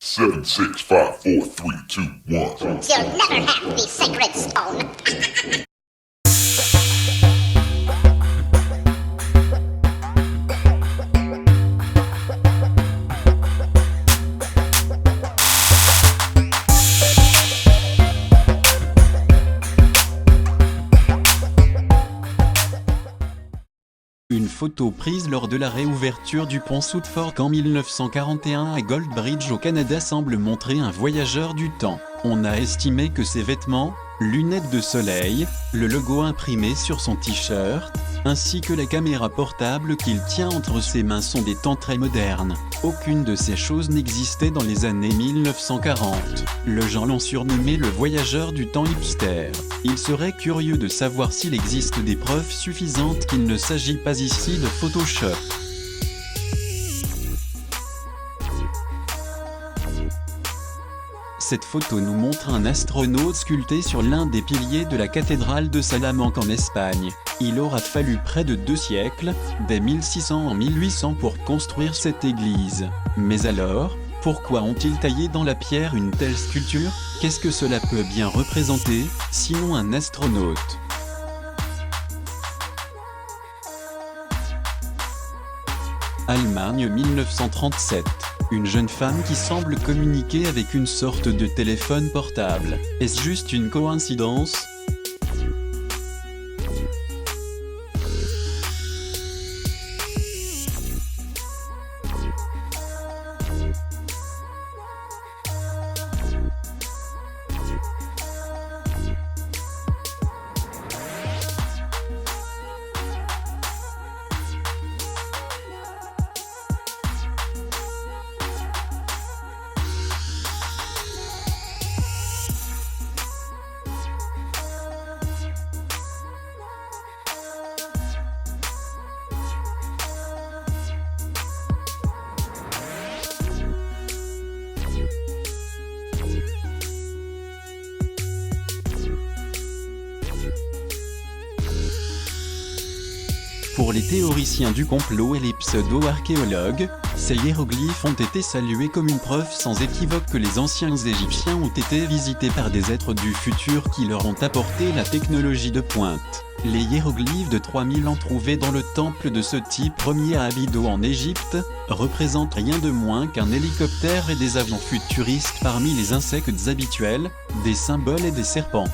Seven, six, five, four, three, two, one. You'll never have the sacred stone. Une photo prise lors de la réouverture du pont South-Fork en 1941 à Goldbridge au Canada semble montrer un voyageur du temps. On a estimé que ses vêtements, lunettes de soleil, le logo imprimé sur son t-shirt, ainsi que la caméra portable qu'il tient entre ses mains sont des temps très modernes. Aucune de ces choses n'existait dans les années 1940. Les gens l'ont surnommé le voyageur du temps hipster. Il serait curieux de savoir s'il existe des preuves suffisantes qu'il ne s'agit pas ici de Photoshop. Cette photo nous montre un astronaute sculpté sur l'un des piliers de la cathédrale de Salamanque en Espagne. Il aura fallu près de 2 siècles, dès 1600 en 1800 pour construire cette église. Mais alors, pourquoi ont-ils taillé dans la pierre une telle sculpture? Qu'est-ce que cela peut bien représenter, sinon un astronaute? Allemagne 1937. Une jeune femme qui semble communiquer avec une sorte de téléphone portable. Est-ce juste une coïncidence? Pour les théoriciens du complot et les pseudo-archéologues, ces hiéroglyphes ont été salués comme une preuve sans équivoque que les anciens Égyptiens ont été visités par des êtres du futur qui leur ont apporté la technologie de pointe. Les hiéroglyphes de 3000 ans trouvés dans le temple de Seti Ier à Abydos en Égypte représentent rien de moins qu'un hélicoptère et des avions futuristes parmi les insectes habituels, des symboles et des serpents.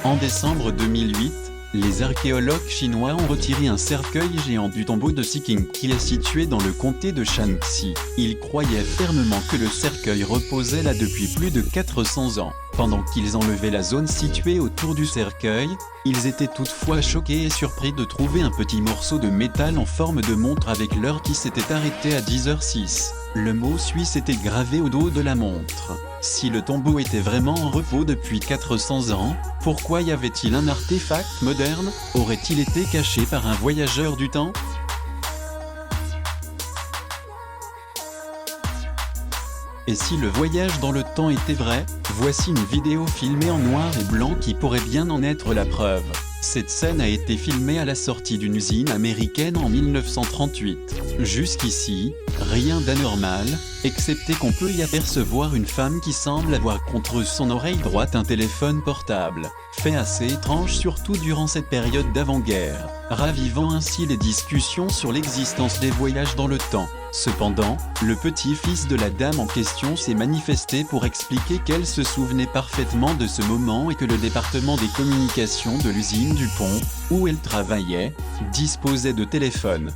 En décembre 2008, les archéologues chinois ont retiré un cercueil géant du tombeau de Siqing qui est situé dans le comté de Shanxi. Ils croyaient fermement que le cercueil reposait là depuis plus de 400 ans. Pendant qu'ils enlevaient la zone située autour du cercueil, ils étaient toutefois choqués et surpris de trouver un petit morceau de métal en forme de montre avec l'heure qui s'était arrêtée à 10h06. Le mot suisse était gravé au dos de la montre. Si le tombeau était vraiment en repos depuis 400 ans, pourquoi y avait-il un artefact moderne? Aurait-il été caché par un voyageur du temps? Et si le voyage dans le temps était vrai? Voici une vidéo filmée en noir et blanc qui pourrait bien en être la preuve. Cette scène a été filmée à la sortie d'une usine américaine en 1938. Jusqu'ici, rien d'anormal, excepté qu'on peut y apercevoir une femme qui semble avoir contre son oreille droite un téléphone portable. Fait assez étrange surtout durant cette période d'avant-guerre, ravivant ainsi les discussions sur l'existence des voyages dans le temps. Cependant, le petit-fils de la dame en question s'est manifesté pour expliquer qu'elle se souvenait parfaitement de ce moment et que le département des communications de l'usine du pont, où elle travaillait, disposait de téléphones.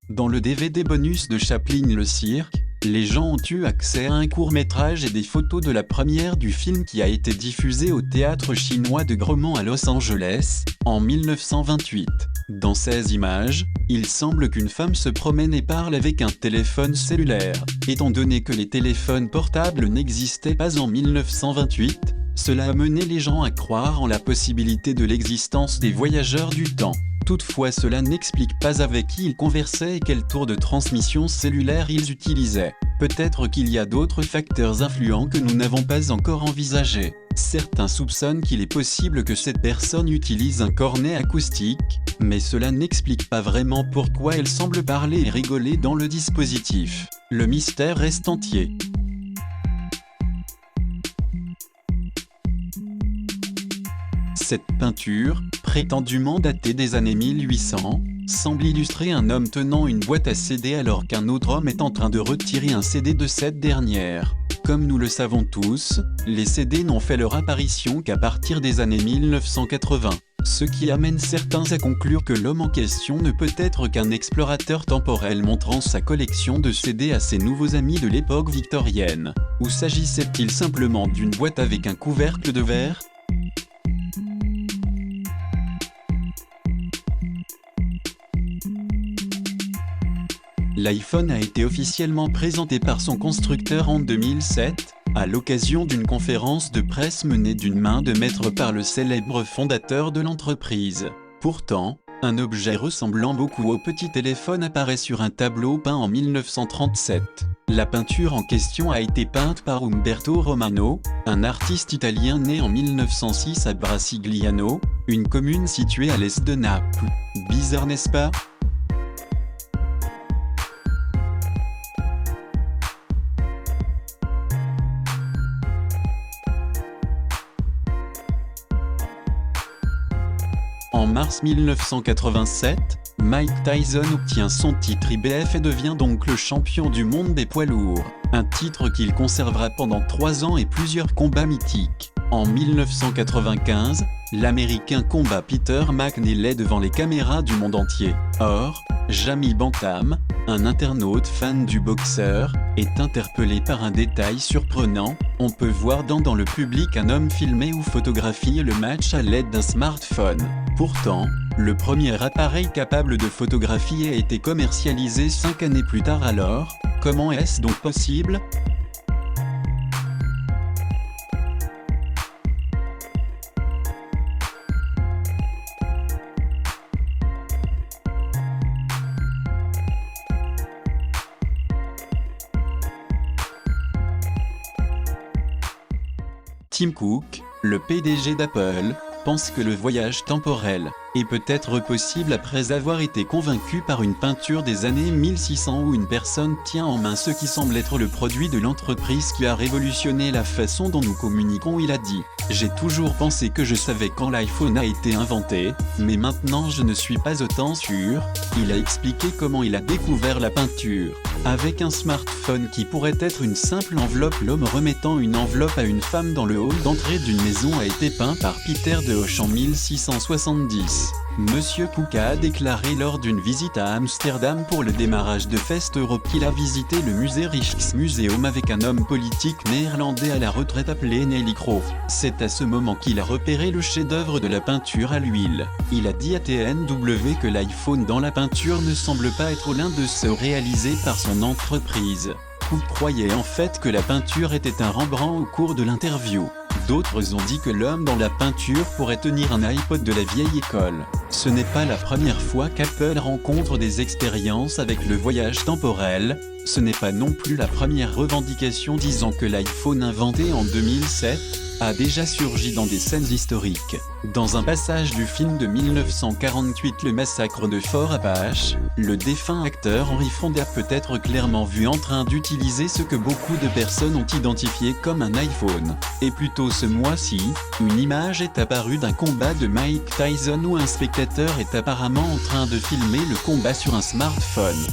Dans le DVD bonus de Chaplin le cirque, les gens ont eu accès à un court-métrage et des photos de la première du film qui a été diffusé au théâtre chinois de Gromont à Los Angeles, en 1928. Dans ces images, il semble qu'une femme se promène et parle avec un téléphone cellulaire. Étant donné que les téléphones portables n'existaient pas en 1928, cela a mené les gens à croire en la possibilité de l'existence des voyageurs du temps. Toutefois cela n'explique pas avec qui ils conversaient et quel tour de transmission cellulaire ils utilisaient. Peut-être qu'il y a d'autres facteurs influents que nous n'avons pas encore envisagés. Certains soupçonnent qu'il est possible que cette personne utilise un cornet acoustique, mais cela n'explique pas vraiment pourquoi elle semble parler et rigoler dans le dispositif. Le mystère reste entier. Cette peinture, prétendument datée des années 1800, semble illustrer un homme tenant une boîte à CD alors qu'un autre homme est en train de retirer un CD de cette dernière. Comme nous le savons tous, les CD n'ont fait leur apparition qu'à partir des années 1980, ce qui amène certains à conclure que l'homme en question ne peut être qu'un explorateur temporel montrant sa collection de CD à ses nouveaux amis de l'époque victorienne. Ou s'agissait-il simplement d'une boîte avec un couvercle de verre ? L'iPhone a été officiellement présenté par son constructeur en 2007, à l'occasion d'une conférence de presse menée d'une main de maître par le célèbre fondateur de l'entreprise. Pourtant, un objet ressemblant beaucoup au petit téléphone apparaît sur un tableau peint en 1937. La peinture en question a été peinte par Umberto Romano, un artiste italien né en 1906 à Brasigliano, une commune située à l'est de Naples. Bizarre, n'est-ce pas ? En mars 1987, Mike Tyson obtient son titre IBF et devient donc le champion du monde des poids lourds, un titre qu'il conservera pendant 3 ans et plusieurs combats mythiques. En 1995, l'Américain combat Peter McNeely devant les caméras du monde entier. Or, Jamie Bantam, un internaute fan du boxeur, est interpellé par un détail surprenant. On peut voir dans le public un homme filmer ou photographier le match à l'aide d'un smartphone. Pourtant, le premier appareil capable de photographier a été commercialisé 5 années plus tard. Alors, comment est-ce donc possible ? Tim Cook, le PDG d'Apple, pense que le voyage temporel est peut-être possible après avoir été convaincu par une peinture des années 1600 où une personne tient en main ce qui semble être le produit de l'entreprise qui a révolutionné la façon dont nous communiquons. Il a dit : « J'ai toujours pensé que je savais quand l'iPhone a été inventé, mais maintenant je ne suis pas autant sûr. » Il a expliqué comment il a découvert la peinture. Avec un smartphone qui pourrait être une simple enveloppe, l'homme remettant une enveloppe à une femme dans le hall d'entrée d'une maison a été peint par Peter de Hoche en 1670. Monsieur Cook a déclaré lors d'une visite à Amsterdam pour le démarrage de Fest Europe qu'il a visité le musée Rijksmuseum avec un homme politique néerlandais à la retraite appelé Nelly Kroes. C'est à ce moment qu'il a repéré le chef-d'œuvre de la peinture à l'huile. Il a dit à TNW que l'iPhone dans la peinture ne semble pas être l'un de ceux réalisés par son entreprise. Cook croyait en fait que la peinture était un Rembrandt au cours de l'interview. D'autres ont dit que l'homme dans la peinture pourrait tenir un iPod de la vieille école. Ce n'est pas la première fois qu'Apple rencontre des expériences avec le voyage temporel. Ce n'est pas non plus la première revendication disant que l'iPhone inventé en 2007 a déjà surgi dans des scènes historiques. Dans un passage du film de 1948 Le massacre de Fort Apache, le défunt acteur Henry Fonda peut être clairement vu en train d'utiliser ce que beaucoup de personnes ont identifié comme un iPhone. Et plus tôt ce mois-ci, une image est apparue d'un combat de Mike Tyson où un spectateur est apparemment en train de filmer le combat sur un smartphone.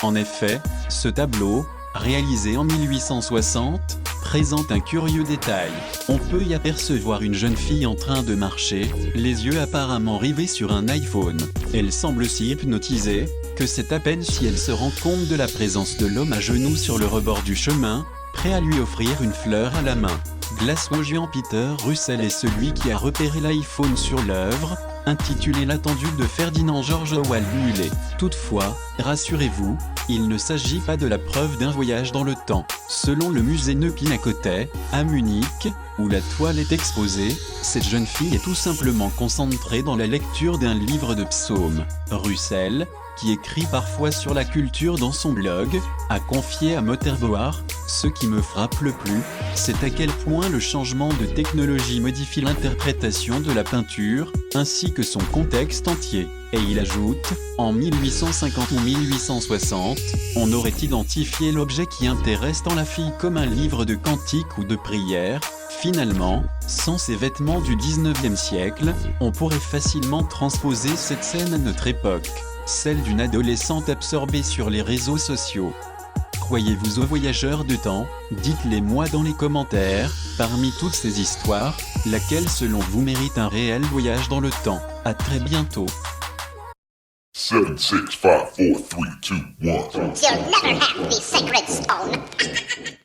En effet, ce tableau, réalisé en 1860, présente un curieux détail. On peut y apercevoir une jeune fille en train de marcher, les yeux apparemment rivés sur un iPhone. Elle semble si hypnotisée, que c'est à peine si elle se rend compte de la présence de l'homme à genoux sur le rebord du chemin, prêt à lui offrir une fleur à la main. Glasgowian Peter Russell est celui qui a repéré l'iPhone sur l'œuvre, intitulé L'attendu de Ferdinand George Howell Muller. Toutefois, rassurez-vous, il ne s'agit pas de la preuve d'un voyage dans le temps. Selon le musée Pinakothek, à Munich, où la toile est exposée, cette jeune fille est tout simplement concentrée dans la lecture d'un livre de psaumes. Russell, qui écrit parfois sur la culture dans son blog, a confié à Motherboard: « Ce qui me frappe le plus, c'est à quel point le changement de technologie modifie l'interprétation de la peinture, ainsi que son contexte entier. » Et il ajoute: « En 1850 ou 1860, on aurait identifié l'objet qui intéresse tant la fille comme un livre de cantiques ou de prières. Finalement, sans ces vêtements du 19e siècle, on pourrait facilement transposer cette scène à notre époque, celle d'une adolescente absorbée sur les réseaux sociaux. » Croyez-vous aux voyageurs de temps? Dites-les-moi dans les commentaires. Parmi toutes ces histoires, laquelle selon vous mérite un réel voyage dans le temps? À très bientôt. 7, 6, 5, 4, 3, 2, 1. You'll never have the sacred stone.